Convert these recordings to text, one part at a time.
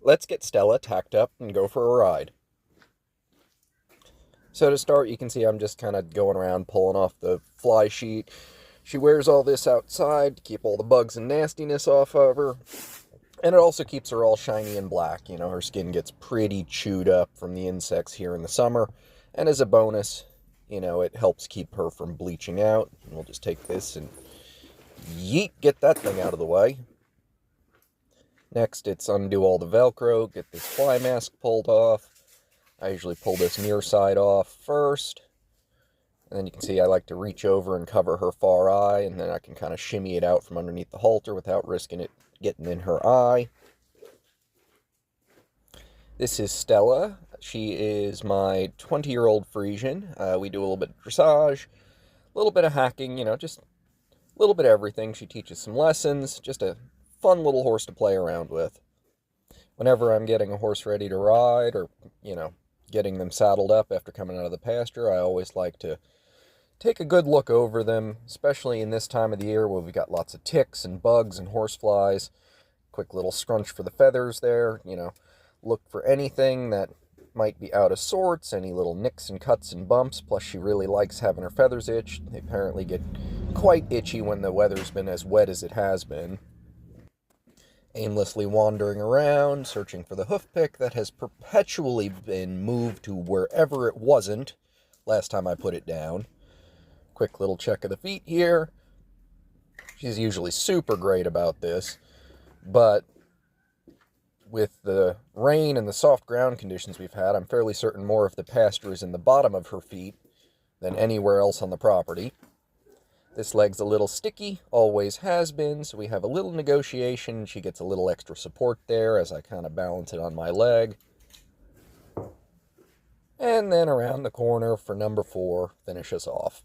let's get Stella tacked up and go for a ride. So to start, you can see I'm just kind of going around pulling off the fly sheet. She wears all this outside to keep all the bugs and nastiness off of her. And it also keeps her all shiny and black. You know, her skin gets pretty chewed up from the insects here in the summer. And as a bonus, you know, it helps keep her from bleaching out. And we'll just take this and yeet, get that thing out of the way. Next, it's undo all the Velcro, get this fly mask pulled off. I usually pull this near side off first. And then you can see I like to reach over and cover her far eye, and then I can kind of shimmy it out from underneath the halter without risking it getting in her eye. This is Stella. She is my 20-year-old Frisian. We do a little bit of dressage, a little bit of hacking, you know, just a little bit of everything. She teaches some lessons, just a fun little horse to play around with. Whenever I'm getting a horse ready to ride, or, you know, getting them saddled up after coming out of the pasture, I always like to take a good look over them, especially in this time of the year where we've got lots of ticks and bugs and horseflies. Quick little scrunch for the feathers there, you know, look for anything that might be out of sorts, any little nicks and cuts and bumps. Plus she really likes having her feathers itch. They apparently get quite itchy when the weather's been as wet as it has been. Aimlessly wandering around, searching for the hoof pick that has perpetually been moved to wherever it wasn't last time I put it down. Quick little check of the feet here. She's usually super great about this, but with the rain and the soft ground conditions we've had, I'm fairly certain more of the pasture is in the bottom of her feet than anywhere else on the property. This leg's a little sticky, always has been, so we have a little negotiation. She gets a little extra support there as I kind of balance it on my leg. And then around the corner for number 4, finish us off.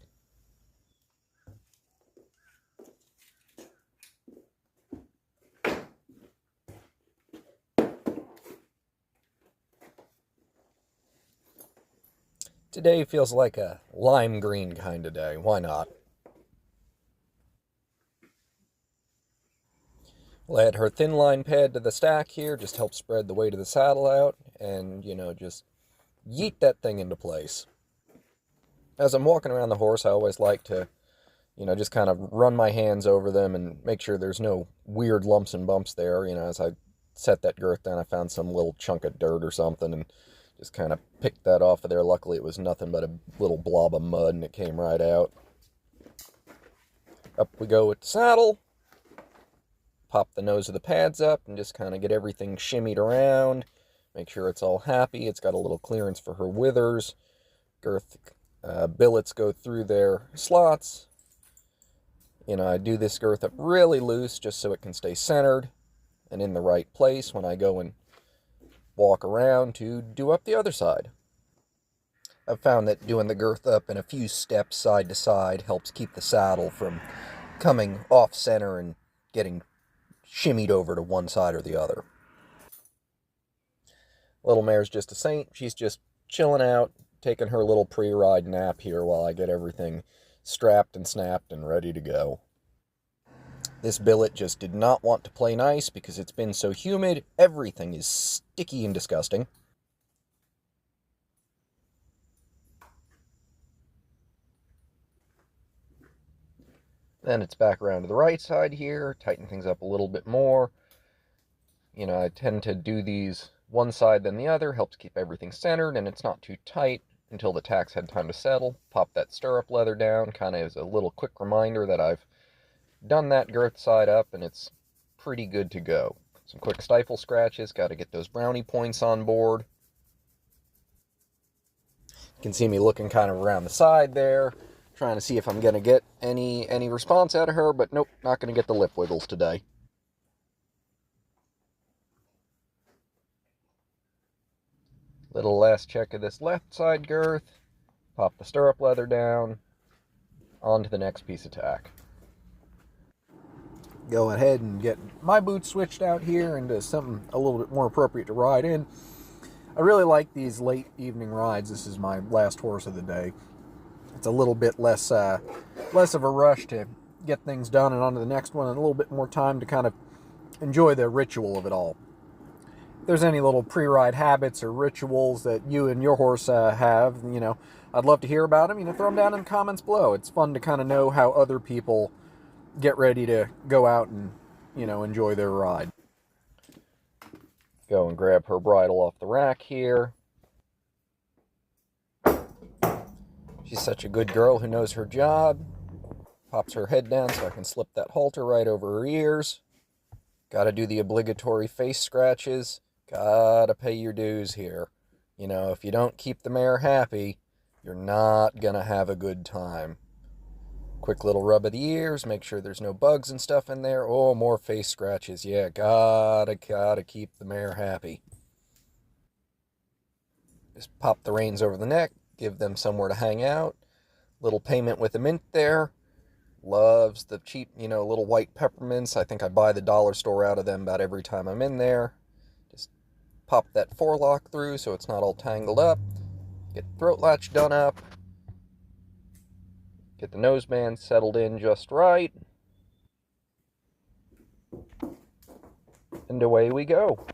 Today feels like a lime green kind of day. Why not? We'll add her thin line pad to the stack here, just help spread the weight of the saddle out, and, you know, just yeet that thing into place. As I'm walking around the horse, I always like to, you know, just kind of run my hands over them and make sure there's no weird lumps and bumps there. You know, as I set that girth down, I found some little chunk of dirt or something and just kind of picked that off of there. Luckily, it was nothing but a little blob of mud, and it came right out. Up we go with the saddle. Pop the nose of the pads up and just kind of get everything shimmied around. Make sure it's all happy. It's got a little clearance for her withers. Girth billets go through their slots. You know, I do this girth up really loose just so it can stay centered and in the right place when I go and walk around to do up the other side. I've found that doing the girth up in a few steps side to side helps keep the saddle from coming off center and getting shimmied over to one side or the other. Little mare's just a saint. She's just chilling out, taking her little pre-ride nap here while I get everything strapped and snapped and ready to go. This billet just did not want to play nice because it's been so humid. Everything is sticky and disgusting. Then it's back around to the right side here, tighten things up a little bit more. You know, I tend to do these one side then the other, helps keep everything centered, and it's not too tight until the tacks had time to settle. Pop that stirrup leather down, kind of as a little quick reminder that I've done that girth side up, and it's pretty good to go. Some quick stifle scratches, got to get those brownie points on board. You can see me looking kind of around the side there, trying to see if I'm going to get any response out of her, but nope, not going to get the lip wiggles today. Little last check of this left side girth, pop the stirrup leather down, on to the next piece of tack. Go ahead and get my boots switched out here into something a little bit more appropriate to ride in. I really like these late evening rides. This is my last horse of the day. It's a little bit less of a rush to get things done and on to the next one, and a little bit more time to kind of enjoy the ritual of it all. there's any little pre-ride habits or rituals that you and your horse have, I'd love to hear about them. Throw them down in the comments below. It's fun to kind of know how other people get ready to go out and, enjoy their ride. Go and grab her bridle off the rack here. She's such a good girl who knows her job. Pops her head down so I can slip that halter right over her ears. Gotta do the obligatory face scratches. Gotta pay your dues here. If you don't keep the mare happy, you're not gonna have a good time. Quick little rub of the ears, make sure there's no bugs and stuff in there. Oh, more face scratches. Yeah, gotta keep the mare happy. Just pop the reins over the neck, give them somewhere to hang out. Little payment with a mint there. Loves the cheap, little white peppermints. I think I buy the dollar store out of them about every time I'm in there. Just pop that forelock through so it's not all tangled up. Get the throat latch done up. Get the noseband settled in just right. And away we go.